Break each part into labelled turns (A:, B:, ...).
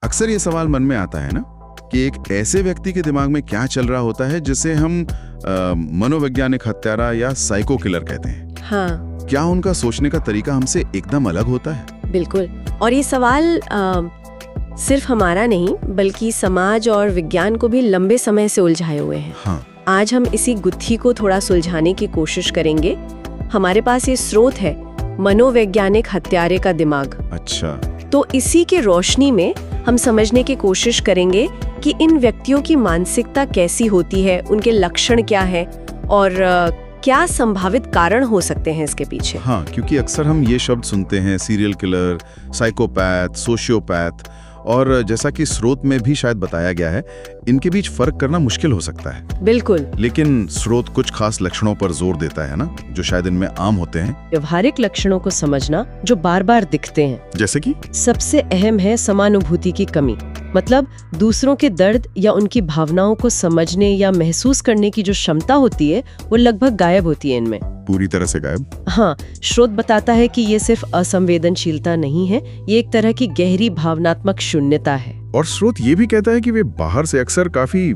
A: अक्सर ये सवाल मन में आता है ना कि एक ऐसे व्यक्ति के दिमाग में क्या चल रहा होता है जिसे हम मनोवैज्ञानिक हत्यारा या साइको किलर कहते हैं।
B: हाँ,
A: क्या उनका सोचने का तरीका हमसे एकदम अलग होता है?
B: बिल्कुल। और ये सवाल सिर्फ हमारा नहीं बल्कि समाज और विज्ञान को भी लंबे समय से उलझाए हुए हैं।
A: हाँ।
B: आज हम इसी गुत्थी को थोड़ा सुलझाने की कोशिश करेंगे। हमारे पास ये स्रोत है, मनोवैज्ञानिक हत्यारे का दिमाग।
A: अच्छा।
B: तो इसी के रोशनी में हम समझने की कोशिश करेंगे कि इन व्यक्तियों की मानसिकता कैसी होती है, उनके लक्षण क्या है और क्या संभावित कारण हो सकते हैं इसके पीछे।
A: हाँ, क्योंकि अक्सर हम ये शब्द सुनते हैं, सीरियल किलर, साइकोपैथ, सोशियोपैथ, और जैसा कि स्रोत में भी शायद बताया गया है, इनके बीच फर्क करना मुश्किल हो सकता है।
B: बिल्कुल।
A: लेकिन स्रोत कुछ खास लक्षणों पर जोर देता है ना, जो शायद इनमें आम होते हैं।
B: व्यवहारिक लक्षणों को समझना जो बार बार दिखते हैं।
A: जैसे कि
B: सबसे अहम है समानुभूति की कमी, मतलब दूसरों के दर्द या उनकी भावनाओं को समझने या महसूस करने की जो क्षमता होती है वो लगभग गायब होती है इनमें।
A: पूरी तरह से गायब?
B: हाँ, स्रोत बताता है कि ये सिर्फ असंवेदनशीलता नहीं है, ये एक तरह की गहरी भावनात्मक शून्यता है।
A: और स्रोत ये भी कहता है कि वे बाहर से अक्सर काफी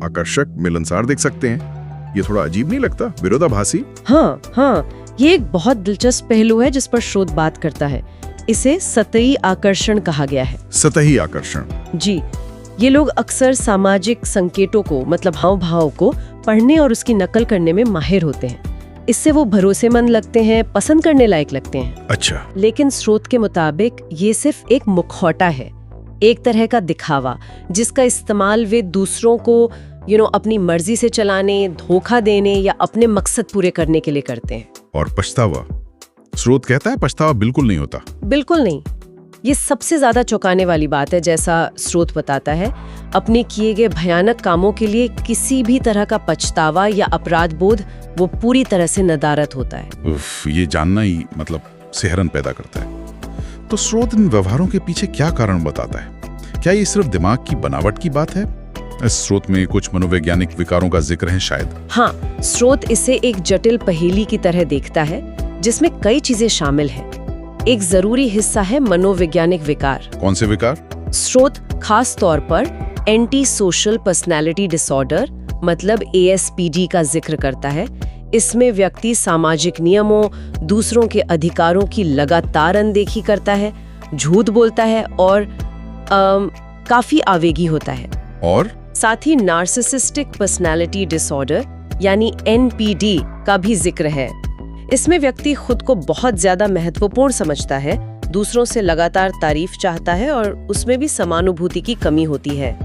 A: आकर्षक, मिलनसार दिख सकते हैं। ये थोड़ा अजीब नहीं लगता? विरोधाभासी।
B: हाँ, ये एक बहुत दिलचस्प पहलू है जिस पर स्रोत बात करता है। इसे सतही आकर्षण कहा गया है।
A: सतही आकर्षण?
B: जी, ये लोग अक्सर सामाजिक संकेतों को, मतलब हाव भाव को पढ़ने और उसकी नकल करने में माहिर होते हैं। इससे वो भरोसेमंद लगते हैं, पसंद करने लायक लगते हैं।
A: अच्छा।
B: लेकिन स्रोत के मुताबिक ये सिर्फ एक मुखौटा है, एक तरह का दिखावा, जिसका इस्तेमाल वे दूसरों को अपनी मर्जी से चलाने, धोखा देने या अपने मकसद पूरे करने के लिए करते हैं।
A: और पछतावा? स्रोत कहता है पछतावा बिल्कुल नहीं होता।
B: बिल्कुल नहीं। ये सबसे ज्यादा चौंकाने वाली बात है। जैसा स्रोत बताता है, अपने किए गए भयानक कामों के लिए किसी भी तरह का पछतावा या अपराध बोध वो पूरी तरह से नदारद होता है।
A: ये जानना ही मतलब सिहरन पैदा करता है। तो स्रोत इन व्यवहारों के पीछे क्या कारण बताता है? क्या ये सिर्फ दिमाग की बनावट की बात है? इस स्रोत में कुछ मनोवैज्ञानिक विकारों का जिक्र है शायद।
B: हाँ, स्रोत इसे एक जटिल पहेली की तरह देखता है जिसमें कई चीजें शामिल हैं। एक जरूरी हिस्सा है मनोवैज्ञानिक विकार।
A: कौन से विकार?
B: स्रोत खास तौर पर एंटी सोशल पर्सनैलिटी डिसऑर्डर, मतलब ASPD का जिक्र करता है। इसमें व्यक्ति सामाजिक नियमों, दूसरों के अधिकारों की लगातार अनदेखी करता है, झूठ बोलता है और काफी आवेगी होता है।
A: और
B: साथ ही नार्सिसिस्टिक पर्सनैलिटी डिसऑर्डर यानी NPD का भी जिक्र है। इसमें व्यक्ति खुद को बहुत ज्यादा महत्वपूर्ण समझता है, दूसरों से लगातार तारीफ चाहता है और उसमें भी समानुभूति की कमी होती है।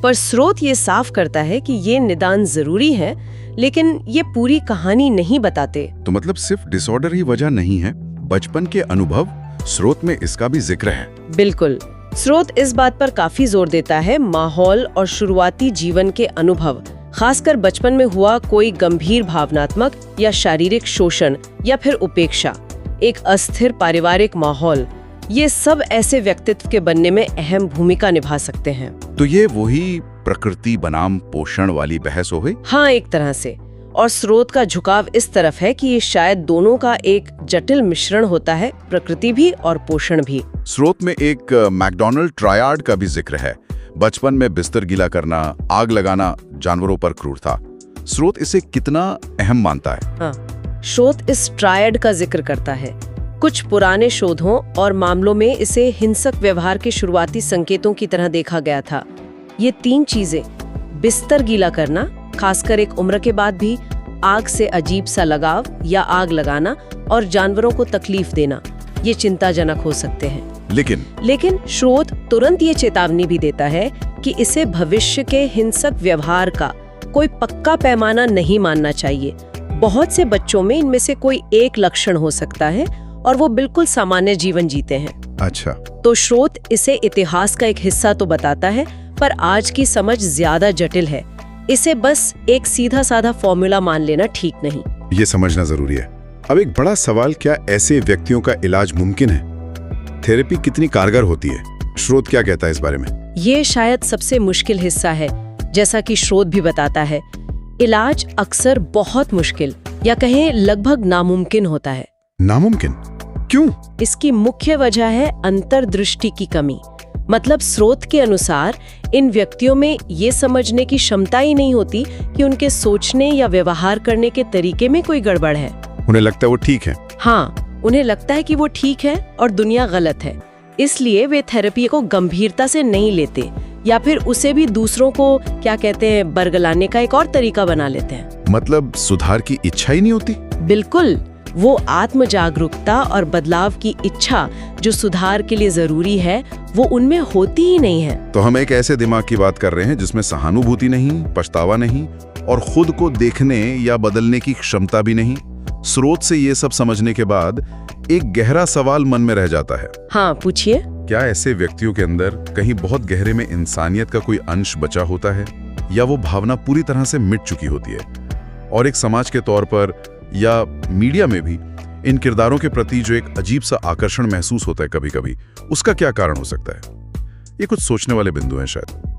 B: पर स्रोत ये साफ करता है कि ये निदान जरूरी है, लेकिन ये पूरी कहानी नहीं बताते।
A: तो मतलब सिर्फ डिसऑर्डर ही वजह नहीं है, बचपन के अनुभव, स्रोत में इसका भी जिक्र है।
B: बिल्कुल। स्रोत इस बात पर काफी जोर देता है, माहौल और शुरुआती जीवन के अनुभव, खासकर बचपन में हुआ कोई गंभीर भावनात्मक या शारीरिक शोषण या फिर उपेक्षा, एक अस्थिर पारिवारिक माहौल, ये सब ऐसे व्यक्तित्व के बनने में अहम भूमिका निभा सकते हैं।
A: तो ये वही प्रकृति बनाम पोषण वाली बहस हो गई?
B: हाँ, एक तरह से। और स्रोत का झुकाव इस तरफ है कि ये शायद दोनों का एक जटिल मिश्रण होता है, प्रकृति भी और पोषण भी।
A: स्रोत में एक मैकडॉनल्ड ट्रायड का भी जिक्र है। बचपन में बिस्तर गीला करना, आग लगाना, जानवरों पर क्रूरता। स्रोत इसे कितना अहम मानता है?
B: हाँ, स्रोत इस ट्रायड का जिक्र करता है। कुछ पुराने शोधों और मामलों में इसे हिंसक व्यवहार के शुरुआती संकेतों की तरह देखा गया था। ये 3 चीजें, बिस्तर गीला करना, खासकर एक उम्र के बाद भी, आग से अजीब सा लगाव या आग लगाना, और जानवरों को तकलीफ देना, ये चिंताजनक हो सकते हैं।
A: लेकिन
B: स्रोत तुरंत ये चेतावनी भी देता है कि इसे भविष्य के हिंसक व्यवहार का कोई पक्का पैमाना नहीं मानना चाहिए। बहुत से बच्चों में इनमें से कोई एक लक्षण हो सकता है और वो बिल्कुल सामान्य जीवन जीते हैं।
A: अच्छा।
B: तो स्रोत इसे इतिहास का एक हिस्सा तो बताता है, पर आज की समझ ज्यादा जटिल है। इसे बस एक सीधा साधा फॉर्मूला मान लेना ठीक नहीं।
A: ये समझना जरूरी है। अब एक बड़ा सवाल, क्या ऐसे व्यक्तियों का इलाज मुमकिन है? थेरेपी कितनी कारगर होती है? स्रोत क्या कहता है इस बारे में?
B: ये शायद सबसे मुश्किल हिस्सा है। जैसा कि स्रोत भी बताता है, इलाज अक्सर बहुत मुश्किल या कहें लगभग नामुमकिन होता है।
A: नामुमकिन क्यों?
B: इसकी मुख्य वजह है अंतर्दृष्टि की कमी। मतलब स्रोत के अनुसार इन व्यक्तियों में ये समझने की क्षमता ही नहीं होती कि उनके सोचने या व्यवहार करने के तरीके में कोई गड़बड़ है।
C: उन्हें लगता है वो ठीक है।
B: हाँ, उन्हें लगता है कि वो ठीक है और दुनिया गलत है, इसलिए वे थेरेपी को गंभीरता से नहीं लेते या फिर उसे भी दूसरों को क्या कहते हैं बरगलाने का एक और तरीका बना लेते हैं।
C: मतलब सुधार की इच्छा ही नहीं होती।
B: बिल्कुल, वो आत्म जागरूकता और बदलाव की इच्छा जो सुधार के लिए जरूरी है वो उनमें होती ही नहीं है।
C: तो हम एक ऐसे दिमाग की बात कर रहे हैं जिसमें सहानुभूति नहीं, पछतावा नहीं और खुद को देखने या बदलने की क्षमता भी नहीं। स्रोत से ये सब समझने के बाद एक गहरा सवाल मन में रह जाता है।
B: हाँ, पूछिए।
C: क्या ऐसे व्यक्तियों के अंदर कहीं बहुत गहरे में इंसानियत का कोई अंश बचा होता है या वो भावना पूरी तरह से मिट चुकी होती है? और एक समाज के तौर पर या मीडिया में भी इन किरदारों के प्रति जो एक अजीब सा आकर्षण महसूस होता है कभी-कभी, उसका क्या कारण हो सकता है? ये कुछ सोचने वाले बिंदु हैं शायद।